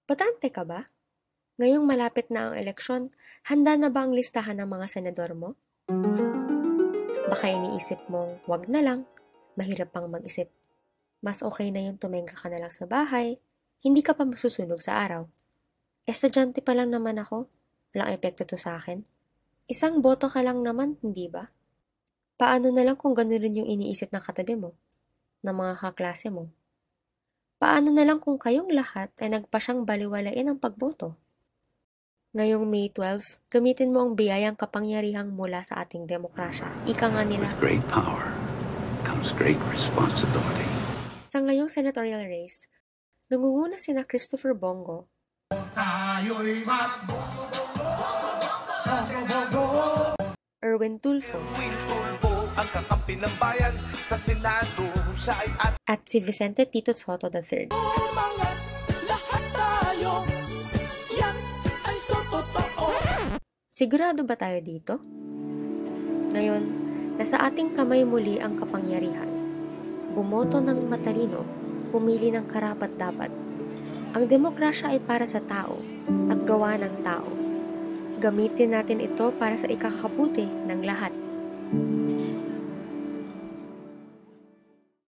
Botante ka ba? Ngayong malapit na ang eleksyon, handa na ba ang listahan ng mga senador mo? Baka iniisip mong, wag na lang, mahirap pang mag-isip. Mas okay na yung tumengka ka na lang sa bahay, hindi ka pa masusunog sa araw. Estudyante pa lang naman ako, walang epekto to sa akin. Isang boto ka lang naman, hindi ba? Paano na lang kung gano'n rin yung iniisip ng katabi mo, ng mga kaklase mo? Paano na lang kung kayong lahat ay nagpasyang baliwalain ang pagboto? Ngayong May 12, gamitin mo ang biyayang kapangyarihang mula sa ating demokrasya. Ika nga nila. With great power comes great responsibility. Sa ngayong senatorial race, nangunguna sina Christopher Bongo, Erwin Tulfo, ang kakampi ng bayan sa Senado siya ay at si Vicente Tito Soto III. lahat tayo yan ay so totoo. Sigurado ba tayo dito? Ngayon, nasa ating kamay muli ang kapangyarihan. Bumoto ng matalino, pumili ng karapat-dapat. Ang demokrasya ay para sa tao at gawa ng tao. Gamitin natin ito para sa ikakabuti ng lahat.